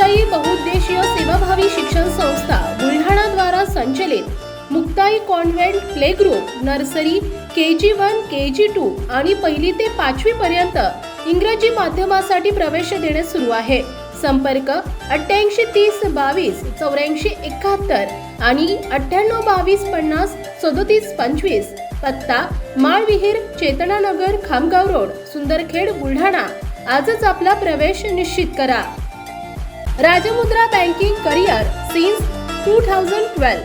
मुक्ताई बहुउद्देशीय सेवाभावी शिक्षण संस्था बुलढाणा द्वारा संचलित Muktai convent play group nursery KG1 KG2 आणि 1ली ते 5वी पर्यंत इंग्रजी माध्यमासाठी प्रवेश देणे सुरू आहे। संपर्क 88 30 22 84 71 आणि 98 22 50 37 25। पत्ता माळविहीर चेतनानगर खामगाव रोड सुंदरखेड बुलढाणा। आजच आपला प्रवेश निश्चित करा। Rajmudra banking career since 2012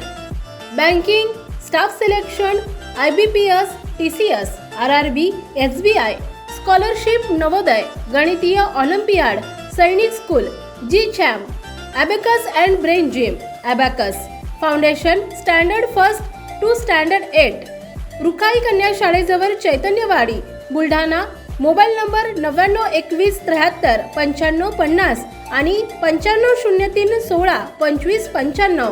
banking staff selection IBPS TCS RRB SBI scholarship Navodaya गणितीय olympiad Sainik school GCHAM abacus and brain gym abacus foundation standard first to standard 8 Rukhai कन्या शाळेजवळ चैतन्यवाडी बुलढाणा। मोबाईल नंबर 99 21 73 95 50 आणि 95 03 16 25 95।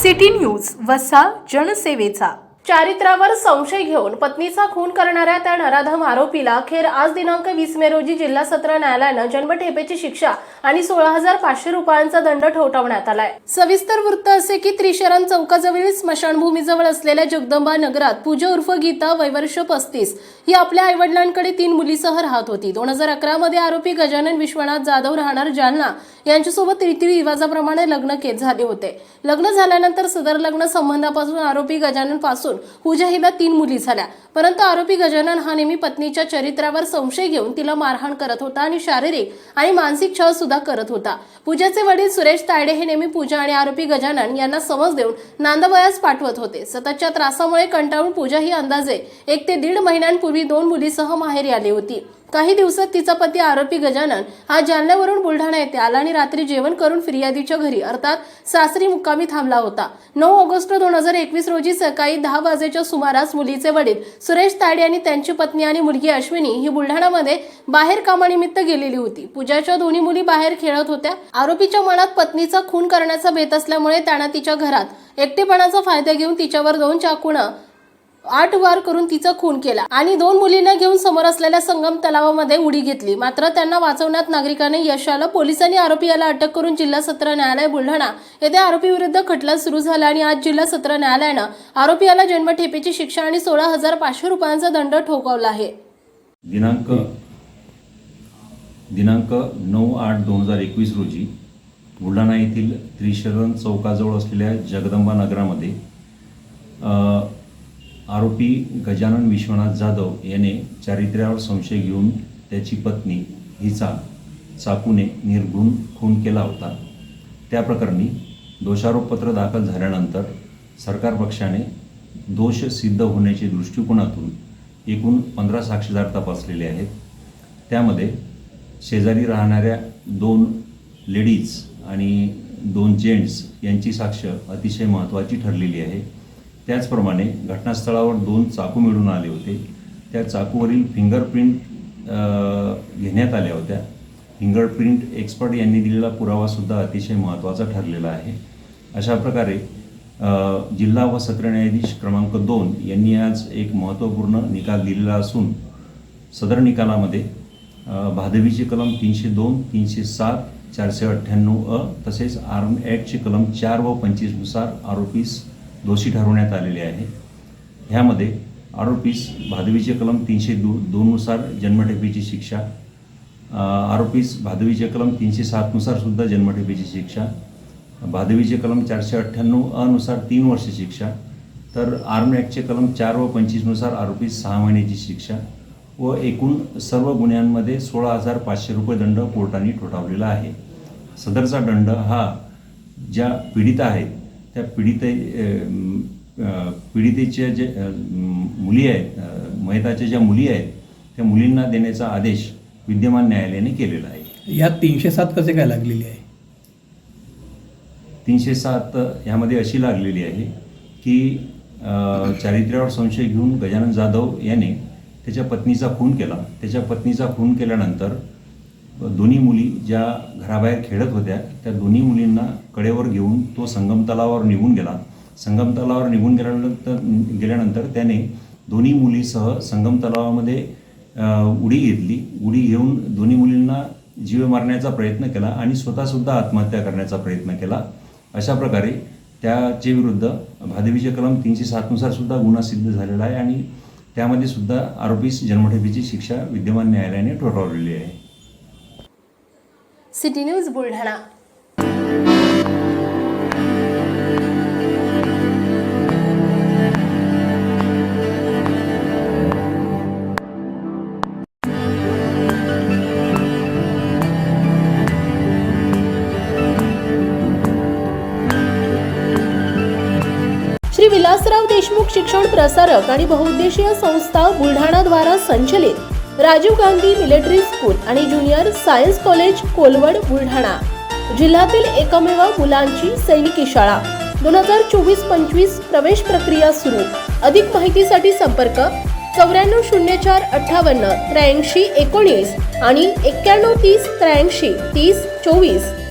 सिटी न्यूज वसा जनसेवेचा। चारित्र्यावर संशय घेऊन पत्नीचा खून करणाऱ्या त्या नराधम आरोपीला अखेर आज दिनांक 20 मे रोजी जिल्हा सत्र न्यायालयानं जन्मठेपेची शिक्षा आणि 16,500 रुपयांचा दंड ठोठावण्यात आलाय। सविस्तर वृत्त असे की त्रिशरण चौकाजवळील स्मशानभूमीजवळ असलेल्या जगदंबा नगरात पूजा उर्फ गीता वयवर्ष 35 ही आपल्या आईवडिलांकडे 3 मुलीसह राहत होती। 2011 मध्ये आरोपी गजानन विश्वनाथ जाधव राहणार जालना यांच्यासोबत रीती रिवाजाप्रमाणे लग्न झाले होते। लग्न झाल्यानंतर सदर लग्न संबंधापासून आरोपी गजानन पासून पूजा हिला 3 मुली झाल्या, परंतु आरोपी गजानन हा नेहमी पत्नीच्या चरित्रावर संशय घेऊन तिला मारहाण करत होता आणि शारीरिक आणि मानसिक छळ सुद्धा करत होता। पूजाचे वडील सुरेश तायडे हे नेहमी पूजा आणि आरोपी गजानन यांना समज देऊन नांदवयास पाठवत होते। सततच्या त्रासामुळे कंटाळून पूजा ही अंदाजे 1 ते 1.5 महिन्यांपूर्वी 2 मुलीसह माहेरी आली होती। काही दिवसात तिचा पती आरोपी गजानन हा जालन्यावरून बुलढाणा येथे आला आणि रात्री जेवण करून फिर्यादीच्या घरी अर्थात सासरी मुक्कामी थांबला होता। 9 ऑगस्ट 2021 रोजी सकाळी 10 वाजेच्या सुमारास मुलीचे वडील सुरेश तायडे आणि त्यांची पत्नी आणि मुलगी अश्विनी ही बुलढाणामध्ये बाहेर कामानिमित्त गेलेली होती। पूजाच्या दोन्ही मुली बाहेर खेळत होत्या। आरोपीच्या मनात पत्नीचा खून करण्याचा बेत असल्यामुळे त्याने तिच्या घरात एकटेपणाचा फायदा घेऊन तिच्यावर 2 चाकूने 8 वार करून तिचा खून केला आणि 2 मुलींना घेऊन समोर असलेल्या संगम तलावामध्ये उडी घेतली। मात्र त्यांना वाचवण्यात नागरिकांनी यश आलं। पोलिसांनी आरोपीला अटक करून जिल्हा सत्र न्यायालय बुलढाणा येथे आरोपीविरुद्ध खटला सुरू झाला आणि आज जिल्हा सत्र न्यायालयानं आरोपीला जन्मठेपेची शिक्षा आणि 16,500 रुपयांचा दंड ठोठावला आहे। दिनांक 9/8/2021 रोजी बुलढाणा येथील त्रिशरण चौकाजवळ असलेल्या जगदंबा नगरामध्ये आरोपी गजानन विश्वनाथ जाधव याने चारित्र्यावर संशय घेऊन त्याची पत्नी हिचा चाकूने निर्घृण खून केला होता। त्या प्रकरणी दोषारोपपत्र दाखल झाल्यानंतर सरकार पक्षाने दोष सिद्ध होण्याच्या दृष्टिकोनातून एकूण 15 साक्षीदार तपासलेले आहेत। त्यामध्ये शेजारी राहणाऱ्या 2 लेडीज आणि 2 जेंट्स यांची साक्ष अतिशय महत्त्वाची ठरलेली आहे। त्याचप्रमाणे घटनास्थळावर 2 चाकू मिळून आले होते। त्या चाकूवरील फिंगरप्रिंट घेण्यात आल्या होत्या। फिंगरप्रिंट एक्सपर्ट यांनी दिलेला पुरावासुद्धा अतिशय महत्त्वाचा ठरलेला आहे। अशा प्रकारे जिल्हा व सत्र न्यायाधीश क्रमांक 2 यांनी आज एक महत्त्वपूर्ण निकाल दिलेला असून सदर निकालामध्ये भादवीचे कलम 302, 307, 498 तसेच आर्म ॲक्टचे कलम 4 व 25 नुसार आरोपीस दोषी ठरवण्यात आलेले आहे। ह्यामध्ये आरोपीस भादवीचे कलम 302 नुसार जन्मठेपेची शिक्षा, आरोपीस भादवीचे कलम 307 नुसार सुद्धा जन्मठेपेची शिक्षा, भादवीचे कलम 498 नुसार 3 वर्ष शिक्षा, तर आर्म ॲक्टचे कलम 4 व 25 नुसार आरोपीस 6 महिन्याची शिक्षा व एकूण सर्व गुन्ह्यांमध्ये 16,500 रुपये दंड कोर्टाने ठोठावलेला आहे। सदरचा दंड हा ज्या पीडिता आहेत त्या पीडितेच्या जे मुली आहेत, मयताच्या ज्या मुली आहेत त्या मुलींना देण्याचा आदेश विद्यमान न्यायालयाने केलेला आहे। यात 307 कसे काय लागलेली आहे? 307 यामध्ये अशी लागलेली आहे की चारित्र्यावर संशय घेऊन गजानन जाधव याने त्याच्या पत्नीचा खून केला। त्याच्या पत्नीचा खून केल्यानंतर दोन्ही मुली ज्या घराबाहेर खेळत होत्या त्या दोन्ही मुलींना कडेवर घेऊन तो संगम तलावावर निघून गेला। संगम तलावावर निघून गेल्यानंतर त्याने दोन्ही मुलीसह संगम तलावामध्ये उडी घेतली. उडी घेऊन दोन्ही मुलींना जीव मारण्याचा प्रयत्न केला आणि स्वतःसुद्धा आत्महत्या करण्याचा प्रयत्न केला. अशा प्रकारे त्याचे विरुद्ध भादेवीचे कलम 307 नुसार सुद्धा गुन्हा सिद्ध झालेला आहे आणि त्यामध्ये सुद्धा आरोपीस जन्मठेपेची शिक्षा विद्यमान न्यायालयाने ठोठावलेली आहे. City news Buldhana. श्री विलासराव देशमुख शिक्षण प्रसारक आणि बहुउद्देशीय संस्था बुलढाणा द्वारा संचलित राजीव गांधी मिलिटरी स्कूल आणि junior science college Kolwad Buldhana जिल्ह्यातील एकमेव मुलांची सैनिकी शाळा 2024-25 प्रवेश प्रक्रिया सुरू. अधिक माहितीसाठी संपर्क 940458 8319 आणि 9130 83 30 24.